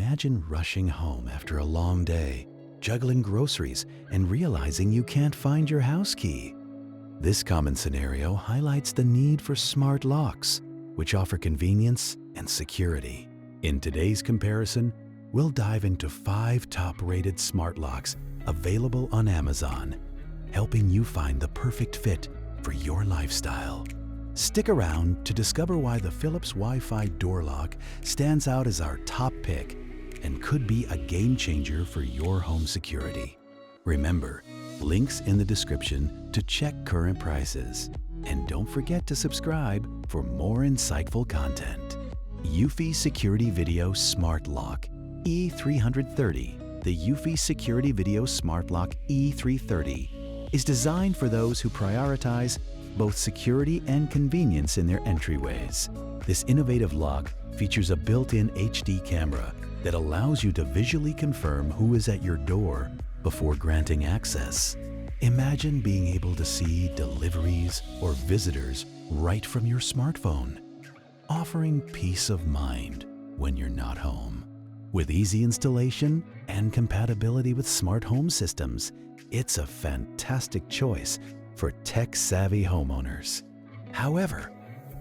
Imagine rushing home after a long day, juggling groceries, and realizing you can't find your house key. This common scenario highlights the need for smart locks, which offer convenience and security. In today's comparison, we'll dive into 5 top-rated smart locks available on Amazon, helping you find the perfect fit for your lifestyle. Stick around to discover why the Philips Wi-Fi door lock stands out as our top pick and could be a game changer for your home security. Remember, links in the description to check current prices. And don't forget to subscribe for more insightful content. Eufy Security Video Smart Lock E330. The Eufy Security Video Smart Lock E330 is designed for those who prioritize both security and convenience in their entryways. This innovative lock features a built-in HD camera that allows you to visually confirm who is at your door before granting access. Imagine being able to see deliveries or visitors right from your smartphone, offering peace of mind when you're not home. With easy installation and compatibility with smart home systems, it's a fantastic choice for tech-savvy homeowners. However,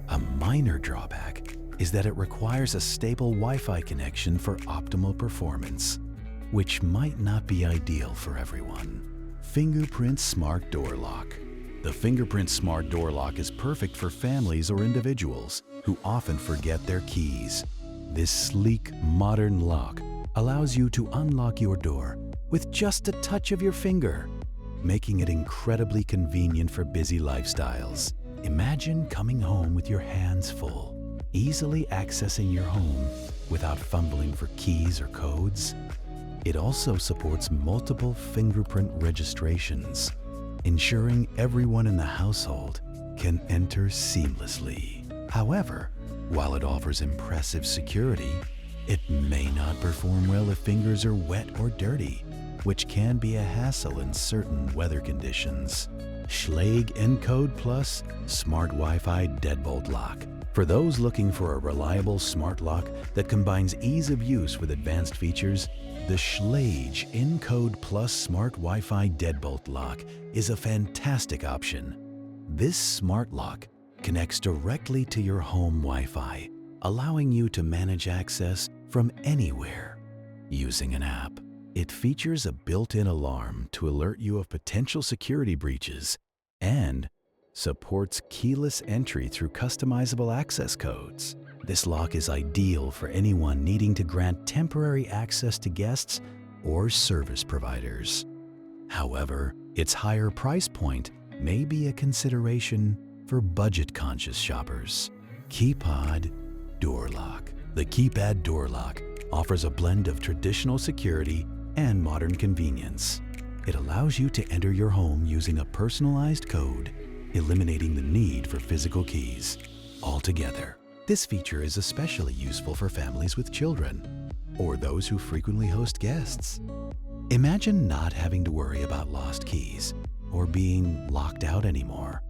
a minor drawback is that it requires a stable Wi-Fi connection for optimal performance, which might not be ideal for everyone. Fingerprint Smart Door Lock. The Fingerprint Smart Door Lock is perfect for families or individuals who often forget their keys. This sleek, modern lock allows you to unlock your door with just a touch of your finger, making it incredibly convenient for busy lifestyles. Imagine coming home with your hands full, easily accessing your home without fumbling for keys or codes. It also supports multiple fingerprint registrations, ensuring everyone in the household can enter seamlessly. However, while it offers impressive security, it may not perform well if fingers are wet or dirty, which can be a hassle in certain weather conditions. Schlage Encode Plus Smart Wi-Fi Deadbolt Lock. For those looking for a reliable smart lock that combines ease of use with advanced features, the Schlage Encode Plus Smart Wi-Fi Deadbolt Lock is a fantastic option. This smart lock connects directly to your home Wi-Fi, allowing you to manage access from anywhere using an app. It features a built-in alarm to alert you of potential security breaches and supports keyless entry through customizable access codes. This lock is ideal for anyone needing to grant temporary access to guests or service providers. However, its higher price point may be a consideration for budget-conscious shoppers. Keypad Door Lock. The Keypad Door Lock offers a blend of traditional security and modern convenience. It allows you to enter your home using a personalized code, eliminating the need for physical keys altogether. This feature is especially useful for families with children or those who frequently host guests. Imagine not having to worry about lost keys or being locked out anymore.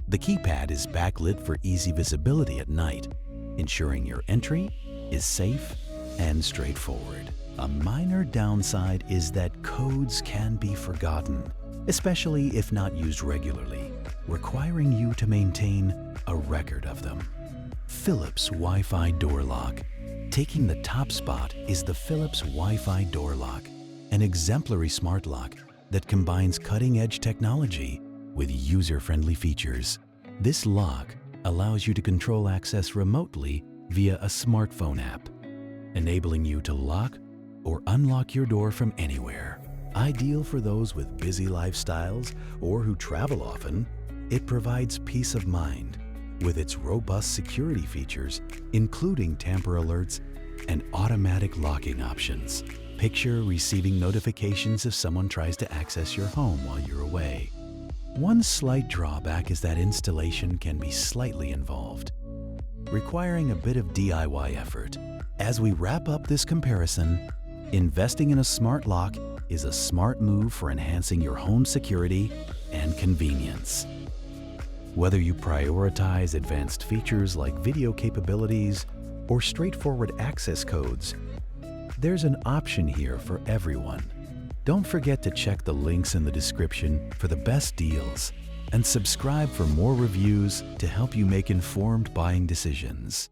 The keypad is backlit for easy visibility at night, ensuring your entry is safe and straightforward. A minor downside is that codes can be forgotten, especially if not used regularly, requiring you to maintain a record of them. Philips Wi-Fi Door Lock. Taking the top spot is the Philips Wi-Fi Door Lock, an exemplary smart lock that combines cutting-edge technology with user-friendly features. This lock allows you to control access remotely via a smartphone app, enabling you to lock or unlock your door from anywhere. Ideal for those with busy lifestyles or who travel often, it provides peace of mind with its robust security features, including tamper alerts and automatic locking options. Picture receiving notifications if someone tries to access your home while you're away. One slight drawback is that installation can be slightly involved, requiring a bit of DIY effort. As we wrap up this comparison, investing in a smart lock is a smart move for enhancing your home security and convenience. Whether you prioritize advanced features like video capabilities or straightforward access codes, There's an option here for everyone. Don't forget to check the links in the description for the best deals and subscribe for more reviews to help you make informed buying decisions.